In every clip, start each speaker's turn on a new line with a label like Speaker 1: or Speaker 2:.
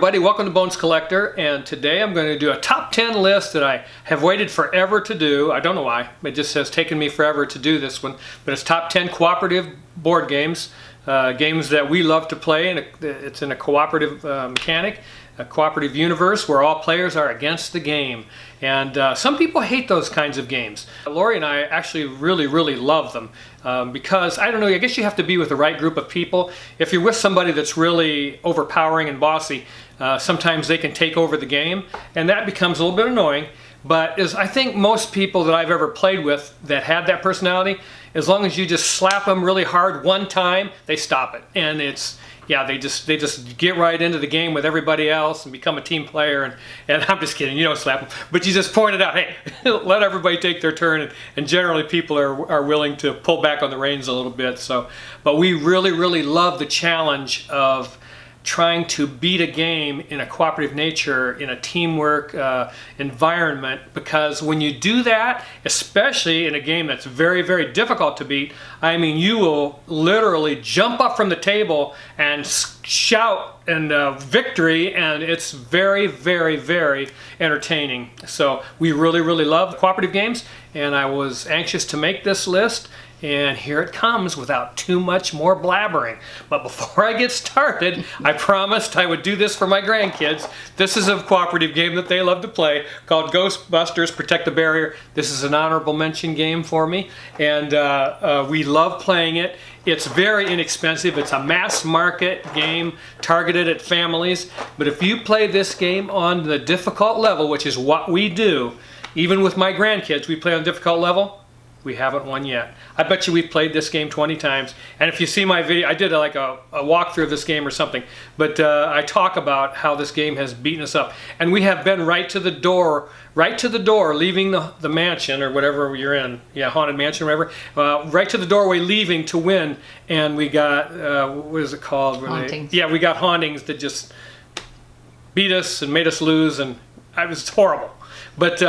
Speaker 1: everybody, welcome to Bones Collector, and today I'm going to do a top 10 list that I have waited forever to do. I don't know why, it just has taken me forever to do this one, but it's top 10 cooperative board games, games that we love to play, and it's in a cooperative mechanic, a cooperative universe where all players are against the game. And some people hate those kinds of games. Lori and I actually really love them because, I don't know, I guess you have to be with the right group of people. If you're with somebody that's really overpowering and bossy, sometimes they can take over the game, and that becomes a little bit annoying. But I think most people that I've ever played with that had that personality, as long as you just slap them really hard one time, they stop it. And yeah, they just get right into the game with everybody else and become a team player. And I'm just kidding, you don't slap them, but you just point it out. Hey, let everybody take their turn. And generally, people are willing to pull back on the reins a little bit. But we really love the challenge of trying to beat a game in a cooperative nature, in a teamwork environment, because when you do that, especially in a game that's very difficult to beat, I mean, you will literally jump up from the table and shout and victory, and it's very entertaining. So we really love cooperative games, and I was anxious to make this list. And here it comes without too much more blabbering. But before I get started, I promised I would do this for my grandkids. This is a cooperative game that they love to play called Ghostbusters Protect the Barrier. This is an honorable mention game for me, and we love playing it. It's very inexpensive. It's a mass market game targeted at families. But if you play this game on the difficult level, which is what we do, even with my grandkids, we play on difficult level. We haven't won yet. I bet you we've played this game 20 times. And if you see my video, I did like a walkthrough of this game or something, but I talk about how this game has beaten us up. And we have been right to the door, leaving the mansion or whatever you're in, yeah, haunted mansion or whatever, right to the doorway leaving to win. And we got, what is it called?
Speaker 2: Hauntings.
Speaker 1: Yeah, we got hauntings that just beat us and made us lose, and it was horrible. But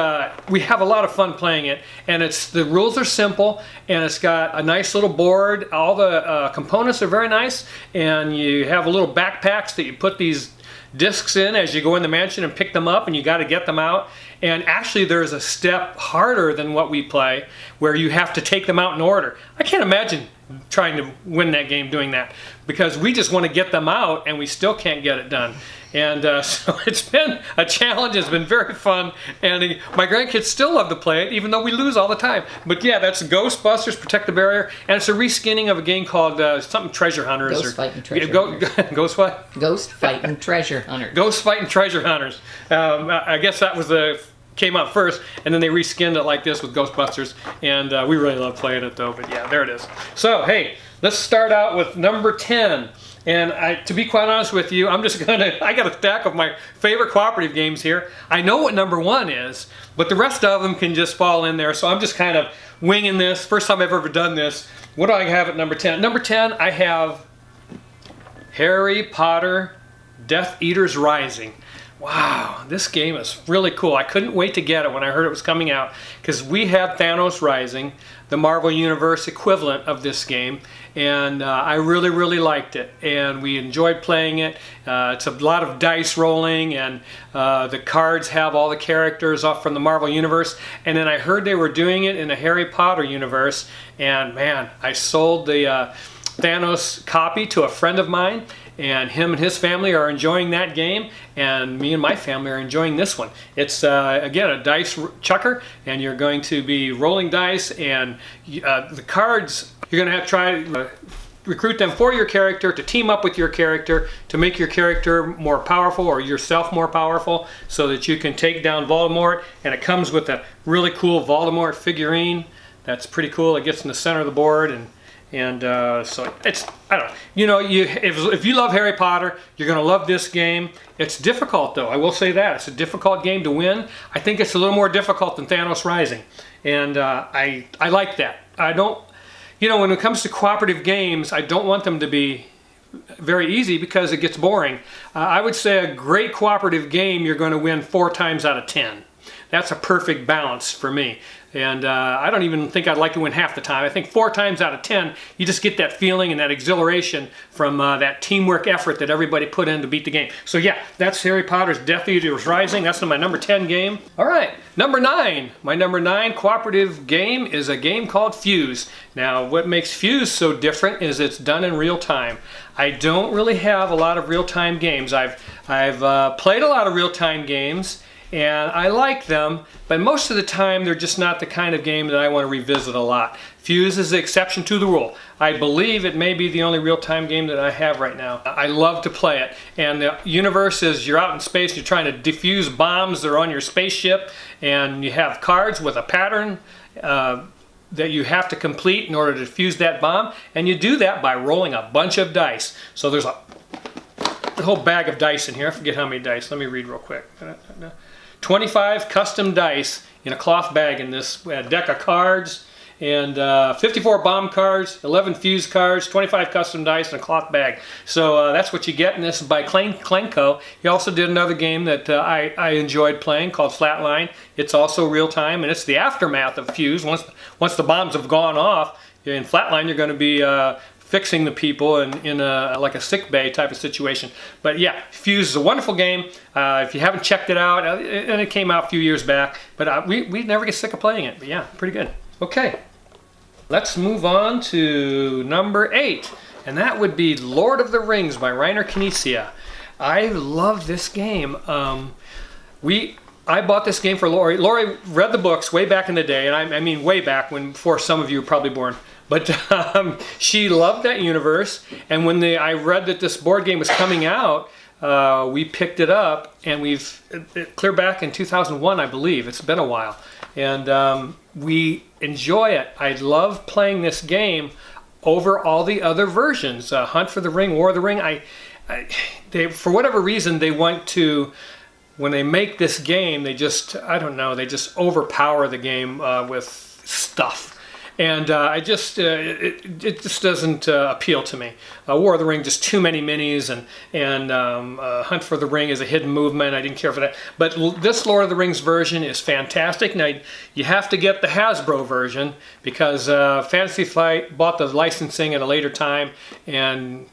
Speaker 1: we have a lot of fun playing it, and the rules are simple, and it's got a nice little board. All the components are very nice, and you have little backpacks that you put these discs in as you go in the mansion and pick them up, and you got to get them out. And actually there's a step harder than what we play where you have to take them out in order. I can't imagine trying to win that game doing that, because we just want to get them out and we still can't get it done. And so it's been a challenge. It's been very fun, and my grandkids still love to play it, even though we lose all the time. But yeah, that's Ghostbusters Protect the Barrier, and it's a reskinning of a game called something Treasure Hunters.
Speaker 2: Ghost Fighting Treasure Hunters.
Speaker 1: Ghost what?
Speaker 2: Ghost Fighting Treasure Hunters.
Speaker 1: Ghost Fighting Treasure Hunters. I guess that was came out first, and then they reskinned it like this with Ghostbusters, and we really love playing it though. But yeah, there it is. So hey, let's start out with number 10. And to be quite honest with you, I got a stack of my favorite cooperative games here. I know what number 1 is, but the rest of them can just fall in there. So I'm just kind of winging this. First time I've ever done this. What do I have at number 10? Number 10, I have Harry Potter Death Eaters Rising. Wow, this game is really cool. I couldn't wait to get it when I heard it was coming out, because we had Thanos Rising, the Marvel Universe equivalent of this game, and I really liked it, and we enjoyed playing it. It's a lot of dice rolling, and the cards have all the characters off from the Marvel Universe, and then I heard they were doing it in the Harry Potter universe, and man, I sold the Thanos copy to a friend of mine, and him and his family are enjoying that game, and me and my family are enjoying this one. It's again a dice chucker, and you're going to be rolling dice, and the cards you're going to have to try recruit them for your character, to team up with your character, to make your character more powerful or yourself more powerful, so that you can take down Voldemort. And it comes with a really cool Voldemort figurine that's pretty cool. It gets in the center of the board, and so it's, I don't know, you know, if you love Harry Potter, you're going to love this game. It's difficult though, I will say that. It's a difficult game to win. I think it's a little more difficult than Thanos Rising, and I like that. I don't, you know, when it comes to cooperative games, I don't want them to be very easy because it gets boring. I would say a great cooperative game you're going to win 4 times out of 10. That's a perfect balance for me. And I don't even think I'd like to win half the time. I think 4 times out of 10, you just get that feeling and that exhilaration from that teamwork effort that everybody put in to beat the game. So yeah, that's Harry Potter's Death Eaters Rising. That's my number 10 game. All right, number 9. My number 9 cooperative game is a game called Fuse. Now, what makes Fuse so different is it's done in real time. I don't really have a lot of real-time games. I've played a lot of real-time games, and I like them, but most of the time they're just not the kind of game that I want to revisit a lot. Fuse is the exception to the rule. I believe it may be the only real-time game that I have right now. I love to play it, and the universe is you're out in space, you're trying to defuse bombs that are on your spaceship, and you have cards with a pattern that you have to complete in order to defuse that bomb, and you do that by rolling a bunch of dice. So there's a whole bag of dice in here. I forget how many dice. Let me read real quick. 25 custom dice in a cloth bag in this deck of cards, and 54 bomb cards, 11 fuse cards, 25 custom dice in a cloth bag. So that's what you get in this by Clanco. He also did another game that I enjoyed playing called Flatline. It's also real time, and it's the aftermath of Fuse. Once the bombs have gone off, in Flatline you're going to be fixing the people in like a sick bay type of situation. But yeah, Fuse is a wonderful game. If you haven't checked it out, and it came out a few years back, but we never get sick of playing it. But yeah, pretty good. Okay, let's move on to number 8, and that would be Lord of the Rings by Reiner Knizia. I love this game. I bought this game for Lori. Lori read the books way back in the day, and I mean way back when, before some of you were probably born. But she loved that universe, and when I read that this board game was coming out, we picked it up, and clear back in 2001, I believe. It's been a while, and we enjoy it. I love playing this game over all the other versions. Hunt for the Ring, War of the Ring. They, for whatever reason, they want to. When they make this game, they just, I don't know, they just overpower the game with stuff. And it just doesn't appeal to me. War of the Ring, just too many minis, and Hunt for the Ring is a hidden movement. I didn't care for that. But this Lord of the Rings version is fantastic. Now, you have to get the Hasbro version because Fantasy Flight bought the licensing at a later time, and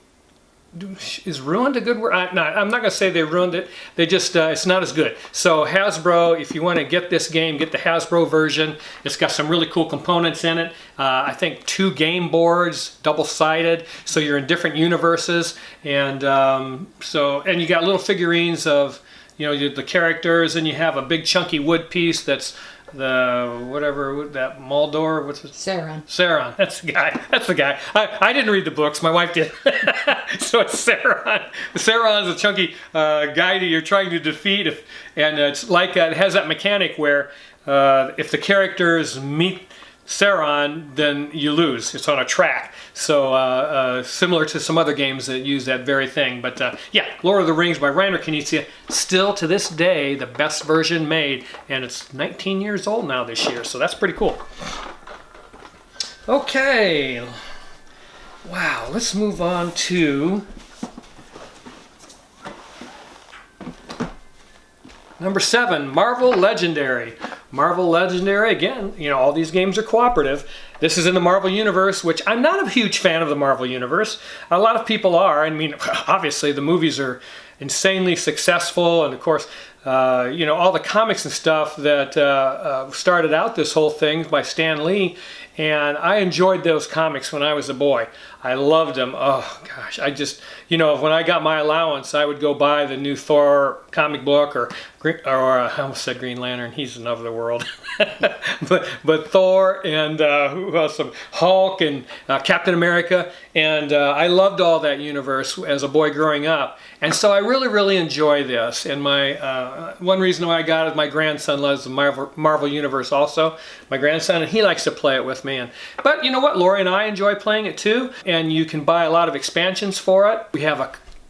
Speaker 1: is ruined a good word? I'm not going to say they ruined it. They just, it's not as good. So Hasbro, if you want to get this game, get the Hasbro version. It's got some really cool components in it. I think 2 game boards, double-sided, so you're in different universes. And and you got little figurines of, the characters, and you have a big chunky wood piece that's that Maldor, what's it? Sauron. That's the guy. I didn't read the books, my wife did. So it's Sauron. Sauron's a chunky guy that you're trying to defeat, and it's like it has that mechanic where if the characters meet Sauron, then you lose. It's on a track. So similar to some other games that use that very thing. But yeah, Lord of the Rings by Reiner Knizia, still to this day the best version made, and it's 19 years old now this year, so that's pretty cool. Okay, wow, let's move on to number 7, Marvel Legendary. Marvel Legendary, again, all these games are cooperative. This is in the Marvel Universe, which I'm not a huge fan of the Marvel Universe. A lot of people are. I mean, obviously the movies are insanely successful, and of course, all the comics and stuff that started out this whole thing by Stan Lee, and I enjoyed those comics when I was a boy. I loved them. Oh gosh, I just, when I got my allowance, I would go buy the new Thor comic book, or I almost said Green Lantern. He's of the world, but Thor, and who else? Hulk and Captain America, and I loved all that universe as a boy growing up, and so I really enjoy this. And my one reason why I got it is my grandson loves the Marvel Universe also. My grandson, and he likes to play it with me. But you know what? Lori and I enjoy playing it too. And you can buy a lot of expansions for it. We have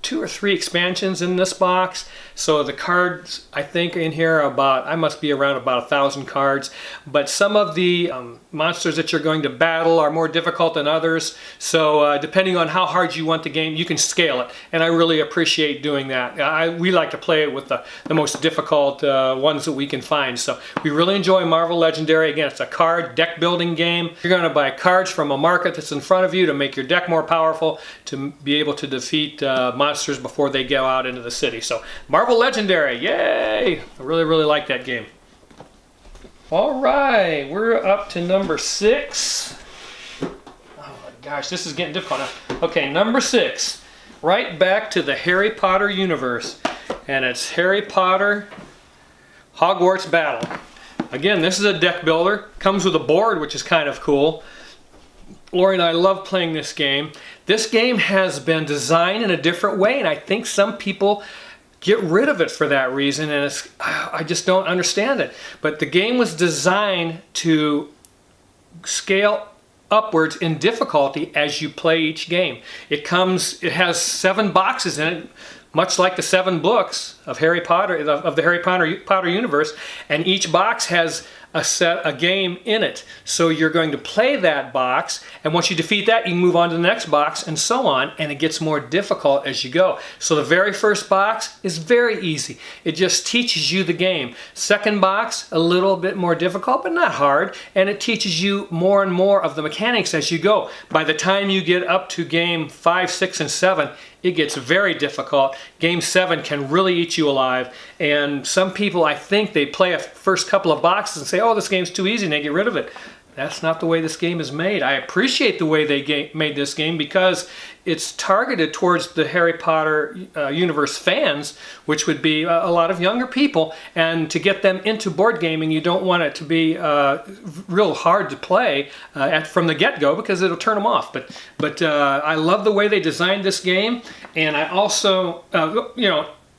Speaker 1: 2 or 3 expansions in this box. So the cards, I think in here are I must be around about 1,000 cards. But some of the monsters that you're going to battle are more difficult than others. So depending on how hard you want the game, you can scale it. And I really appreciate doing that. We like to play it with the most difficult ones that we can find. So we really enjoy Marvel Legendary. Again, it's a card deck building game. You're going to buy cards from a market that's in front of you to make your deck more powerful, to be able to defeat monsters before they go out into the city. So Marvel Legendary, yay! I really, really like that game. All right, we're up to number 6. Oh my gosh, this is getting difficult now. Okay, number 6, right back to the Harry Potter universe. And it's Harry Potter Hogwarts Battle. Again, this is a deck builder. Comes with a board, which is kind of cool. Lori and I love playing this game. This game has been designed in a different way, and I think some people get rid of it for that reason, and I just don't understand it. But the game was designed to scale upwards in difficulty as you play each game. It has 7 boxes in it, much like the 7 books of Harry Potter, of the Harry Potter universe, and each box has a game in it. So you're going to play that box, and once you defeat that, you can move on to the next box, and so on, and it gets more difficult as you go. So the very first box is very easy. It just teaches you the game. Second box, a little bit more difficult, but not hard, and it teaches you more and more of the mechanics as you go. By the time you get up to game 5, 6, and 7, it gets very difficult. Game 7 can really eat you alive, and some people, I think, they play a first couple of boxes and say, oh, this game's too easy, and they get rid of it. That's not the way this game is made. I appreciate the way they made this game because it's targeted towards the Harry Potter universe fans, which would be a lot of younger people, and to get them into board gaming, you don't want it to be real hard to play from the get-go because it'll turn them off. But I love the way they designed this game, and I also,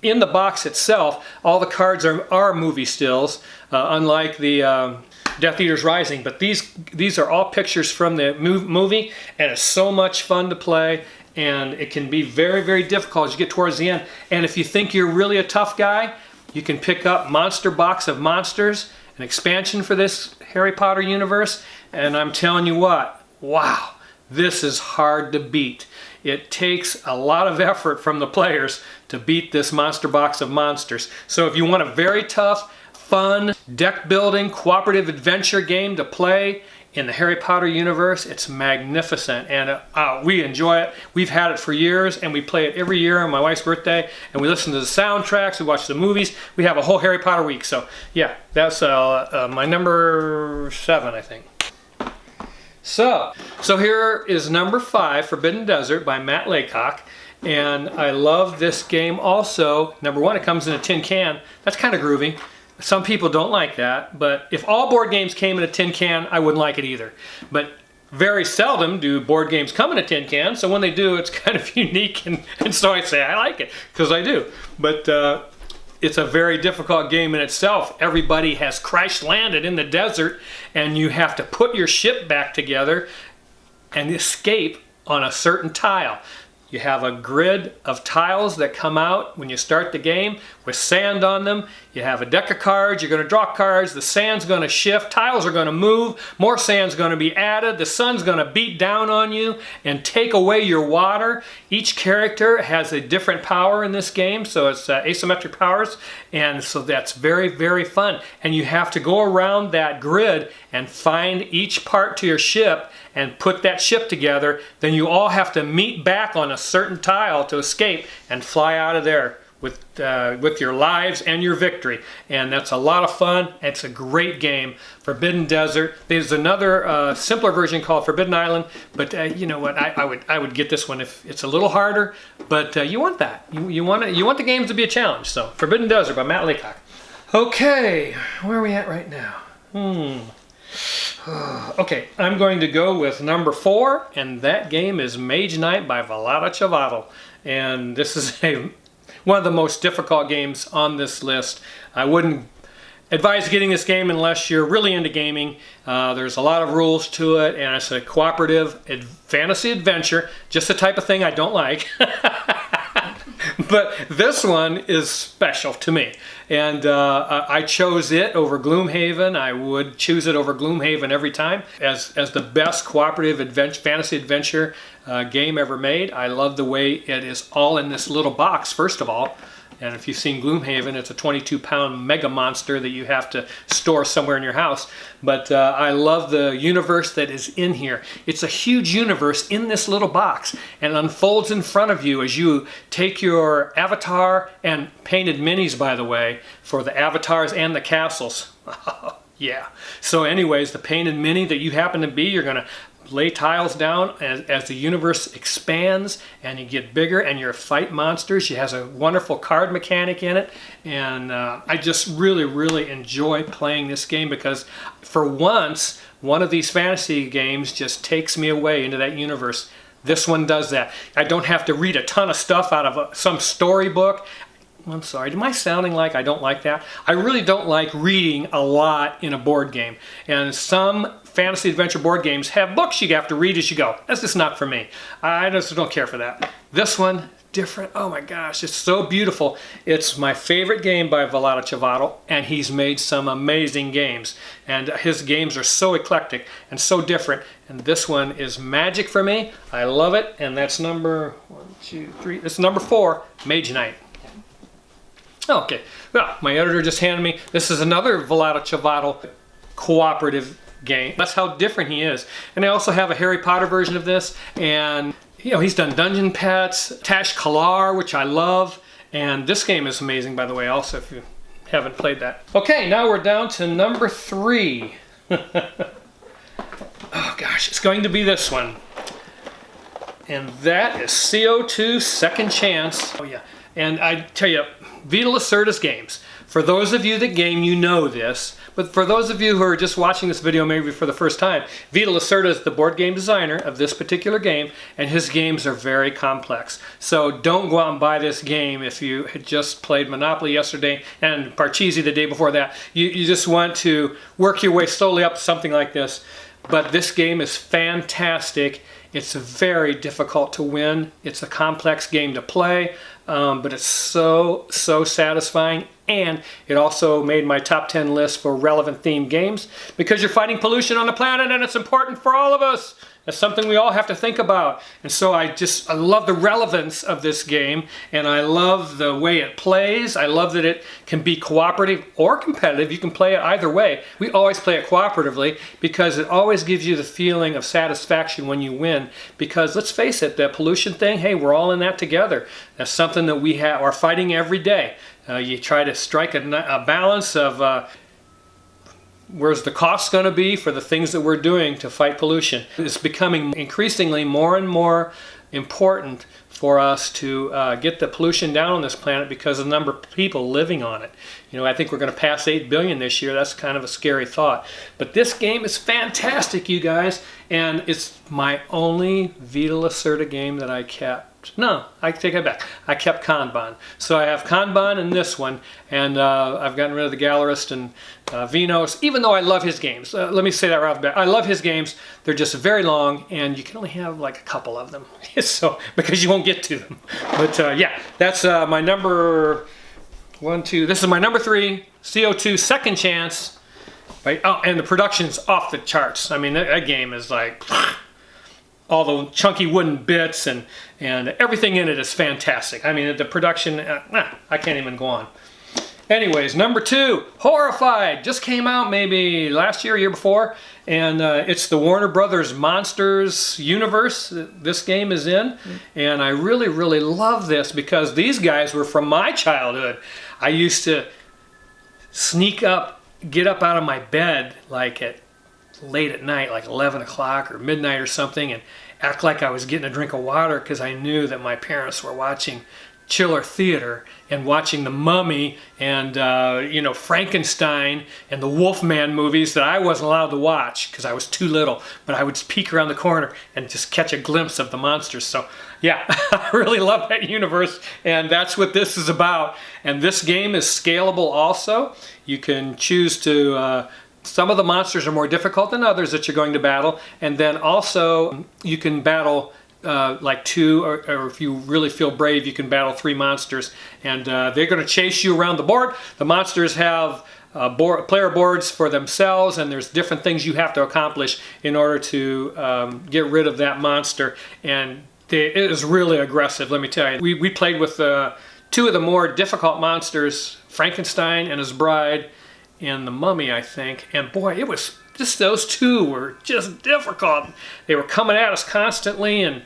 Speaker 1: in the box itself, all the cards are movie stills, unlike the Death Eaters Rising, but these are all pictures from the movie, and it's so much fun to play, and it can be very, very difficult as you get towards the end. And if you think you're really a tough guy, you can pick up Monster Box of Monsters, an expansion for this Harry Potter universe, and I'm telling you what, wow, this is hard to beat. It takes a lot of effort from the players to beat this Monster Box of Monsters. So if you want a very tough, fun, deck-building, cooperative adventure game to play in the Harry Potter universe, it's magnificent, and we enjoy it. We've had it for years, and we play it every year on my wife's birthday, and we listen to the soundtracks, we watch the movies. We have a whole Harry Potter week, so yeah, that's my number 7, I think. So here is number 5, Forbidden Desert by Matt Laycock. And I love this game also. Number 1, it comes in a tin can. That's kind of groovy. Some people don't like that, but if all board games came in a tin can, I wouldn't like it either. But very seldom do board games come in a tin can, so when they do, it's kind of unique, and so I say I like it, because I do. But it's a very difficult game in itself. Everybody has crash landed in the desert, and you have to put your ship back together and escape on a certain tile. You have a grid of tiles that come out when you start the game with sand on them. You have a deck of cards, you're going to draw cards, the sand's going to shift, tiles are going to move, more sand's going to be added, the sun's going to beat down on you and take away your water. Each character has a different power in this game, so it's asymmetric powers, and so that's very, very fun. And you have to go around that grid and find each part to your ship and put that ship together. Then you all have to meet back on a certain tile to escape and fly out of there with your lives and your victory. And that's a lot of fun. It's a great game. Forbidden Desert. There's another simpler version called Forbidden Island, but you know what? I would get this one if it's a little harder. But you want that. You want the games to be a challenge. So Forbidden Desert by Matt Laycock. Okay, where are we at right now? Okay, I'm going to go with number 4, and that game is Mage Knight by Vlaada Chvátil. And this is one of the most difficult games on this list. I wouldn't advise getting this game unless you're really into gaming. There's a lot of rules to it, and it's a cooperative fantasy adventure, just the type of thing I don't like. But this one is special to me. And I chose it over Gloomhaven. I would choose it over Gloomhaven every time as the best cooperative fantasy adventure game ever made. I love the way it is all in this little box, first of all. And if you've seen Gloomhaven, it's a 22-pound mega monster that you have to store somewhere in your house. But I love the universe that is in here. It's a huge universe in this little box, and it unfolds in front of you as you take your avatar, and painted minis, by the way, for the avatars and the castles. Yeah. So anyways, the painted mini that you happen to be, you're going to lay tiles down as the universe expands and you get bigger and you fight monsters. It has a wonderful card mechanic in it, and I just really enjoy playing this game because for once one of these fantasy games just takes me away into that universe. This one does that. I don't have to read a ton of stuff out of some storybook. I'm sorry, am I sounding like I don't like that? I really don't like reading a lot in a board game. And some fantasy adventure board games have books you have to read as you go. That's just not for me. I just don't care for that. This one, different. Oh my gosh, it's so beautiful. It's my favorite game by Vlaada Chvátil, and he's made some amazing games. And his games are so eclectic and so different. And this one is magic for me. I love it. And that's number 4, Mage Knight. Okay, well, my editor just handed me, this is another Vlaada Chvátil cooperative game. That's how different he is. And I also have a Harry Potter version of this, and you know, he's done Dungeon Pets, Tash Kalar, which I love, and this game is amazing, by the way, also, if you haven't played that. Okay, now we're down to number 3. Oh gosh, it's going to be this one. And that is CO2 Second Chance. Oh yeah, and I tell you, Vita Lacerda's games. For those of you that game, you know this, but for those of you who are just watching this video maybe for the first time, Vita Lacerda is the board game designer of this particular game, and his games are very complex. So don't go out and buy this game if you had just played Monopoly yesterday and Parcheesi the day before that. You just want to work your way slowly up to something like this. But this game is fantastic. It's very difficult to win. It's a complex game to play, but it's so satisfying. And it also made my top 10 list for relevant themed games because you're fighting pollution on the planet, and it's important for all of us. That's something we all have to think about. And so I love the relevance of this game, and I love the way it plays. I love that it can be cooperative or competitive. You can play it either way. We always play it cooperatively because it always gives you the feeling of satisfaction when you win. Because let's face it, that pollution thing, hey, we're all in that together. That's something that we are fighting every day. You try to strike a balance of where's the cost going to be for the things that we're doing to fight pollution. It's becoming increasingly more and more important for us to get the pollution down on this planet because of the number of people living on it. You know, I think we're going to pass 8 billion this year. That's kind of a scary thought. But this game is fantastic, you guys, and it's my only Vita Lacerda game that I kept. No, I take it back. I kept Kanban. So I have Kanban in this one, and I've gotten rid of the Gallerist and Vinos, even though I love his games. Let me say that right off the bat. I love his games. They're just very long, and you can only have like a couple of them, so because you won't get to them. But yeah, that's my number 1, 2. This is my number 3, CO2 Second Chance. Right? Oh, and the production's off the charts. I mean, that game is like all the chunky wooden bits and everything in it is fantastic. I mean, the production, I can't even go on. Anyways, number 2, Horrified. Just came out maybe last year, year before, and it's the Warner Brothers Monsters universe that this game is in. And I really love this because these guys were from my childhood. I used to get up out of my bed like late at night, like 11 o'clock or midnight or something, and act like I was getting a drink of water because I knew that my parents were watching Chiller Theater and watching The Mummy and you know, Frankenstein and the Wolfman movies that I wasn't allowed to watch because I was too little, but I would just peek around the corner and just catch a glimpse of the monsters. So yeah, I really love that universe, and that's what this is about. And this game is scalable also. You can choose to some of the monsters are more difficult than others that you're going to battle, and then also you can battle like 2, or if you really feel brave, you can battle 3 monsters, and they're going to chase you around the board. The monsters have player boards for themselves, and there's different things you have to accomplish in order to get rid of that monster. And it is really aggressive, let me tell you. We played with 2 of the more difficult monsters, Frankenstein and his bride, and the mummy, I think. And boy, it was just, those 2 were just difficult. They were coming at us constantly, and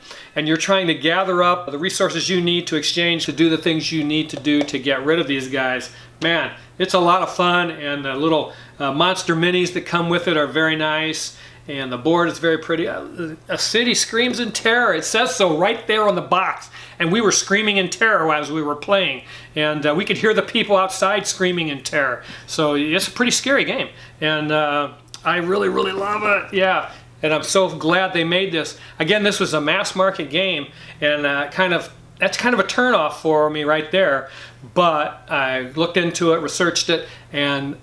Speaker 1: you're trying to gather up the resources you need to exchange to do the things you need to do to get rid of these guys. Man, it's a lot of fun, and the little monster minis that come with it are very nice, and the board is very pretty. A city screams in terror. It says so right there on the box, and we were screaming in terror as we were playing, and we could hear the people outside screaming in terror. So it's a pretty scary game, and I really, really love it. Yeah, and I'm so glad they made this. Again, this was a mass market game, and that's kind of a turnoff for me right there. But I looked into it, researched it, and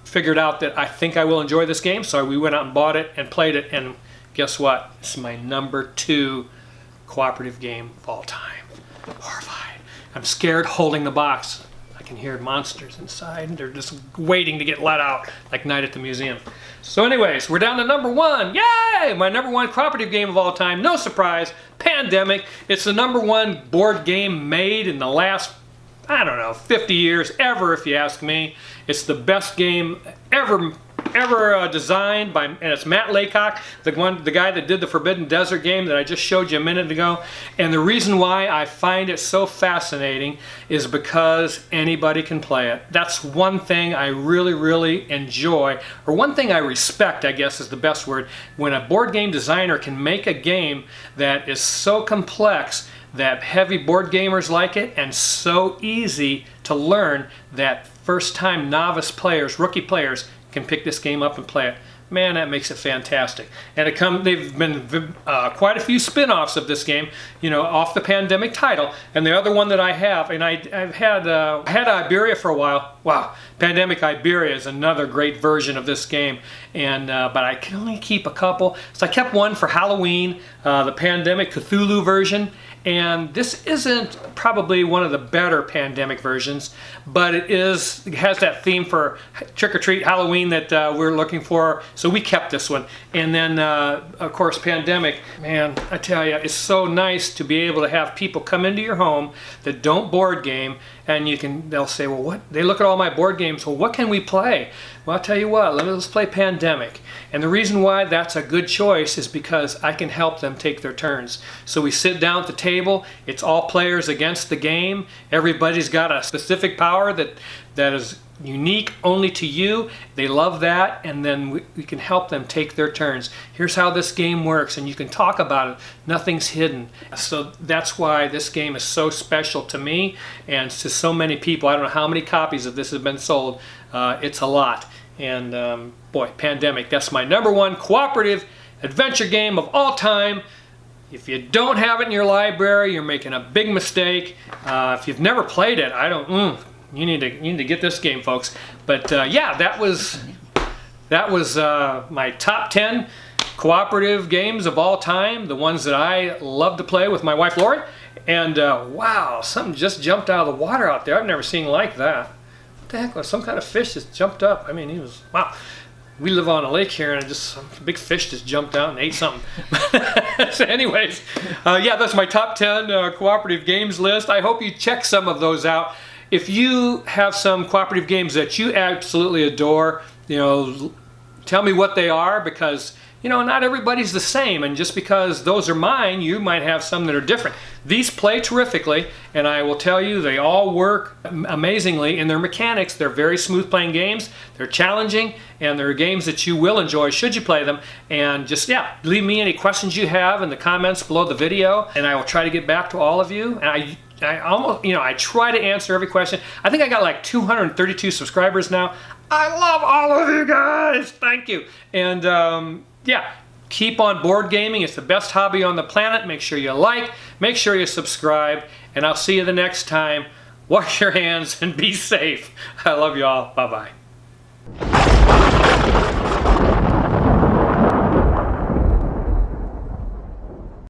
Speaker 1: figured out that I think I will enjoy this game. So we went out and bought it and played it, and guess what? It's my number 2 cooperative game of all time. Horrified. I'm scared holding the box. I can hear monsters inside, and they're just waiting to get let out, like Night at the Museum. So anyways, we're down to number 1. Yay! My number 1 cooperative game of all time. No surprise, Pandemic. It's the number 1 board game made in the last, I don't know, 50 years, ever, if you ask me. It's the best game ever designed by, and it's Matt Laycock, the guy that did the Forbidden Desert game that I just showed you a minute ago. And the reason why I find it so fascinating is because anybody can play it. That's one thing I really, really enjoy, or one thing I respect, I guess is the best word, when a board game designer can make a game that is so complex that heavy board gamers like it, and so easy to learn that first-time novice players, rookie players, can pick this game up and play it. Man, that makes it fantastic. And they've been quite a few spin-offs of this game, you know, off the Pandemic title. And the other one that I have, and I've had Iberia for a while. Wow, Pandemic Iberia is another great version of this game. And but I can only keep a couple. So I kept one for Halloween, the Pandemic Cthulhu version. And this isn't probably one of the better Pandemic versions, but it has that theme for trick-or-treat Halloween that we're looking for, so we kept this one. And then, of course, Pandemic, man, I tell you, it's so nice to be able to have people come into your home that don't board game, and they'll say, well, what? They look at all my board games, well, what can we play? Well, I'll tell you what, let's play Pandemic. And the reason why that's a good choice is because I can help them take their turns. So we sit down at the table, it's all players against the game, everybody's got a specific power that is unique only to you. They love that, and then we can help them take their turns. Here's how this game works, and you can talk about it. Nothing's hidden. So that's why this game is so special to me and to so many people. I don't know how many copies of this have been sold. It's a lot. And boy, Pandemic, that's my number 1 cooperative adventure game of all time. If you don't have it in your library, you're making a big mistake. If you've never played it, you need to get this game, folks. But yeah, that was my top 10 cooperative games of all time, the ones that I love to play with my wife Lori. And wow, something just jumped out of the water out there. I've never seen like that. What the heck? Some kind of fish just jumped up. I mean, he was, wow. We live on a lake here, and some big fish just jumped out and ate something. So anyways, yeah, that's my top 10 cooperative games list. I hope you check some of those out. If you have some cooperative games that you absolutely adore, you know, tell me what they are, because, you know, not everybody's the same, and just because those are mine, you might have some that are different. These play terrifically, and I will tell you, they all work amazingly in their mechanics. They're very smooth playing games, they're challenging, and they're games that you will enjoy should you play them. And just, yeah, leave me any questions you have in the comments below the video, and I will try to get back to all of you. And I almost, you know, I try to answer every question. I think I got like 232 subscribers now. I love all of you guys. Thank you. And yeah, keep on board gaming. It's the best hobby on the planet. Make sure you like, make sure you subscribe, and I'll see you the next time. Wash your hands and be safe. I love you all. Bye-bye.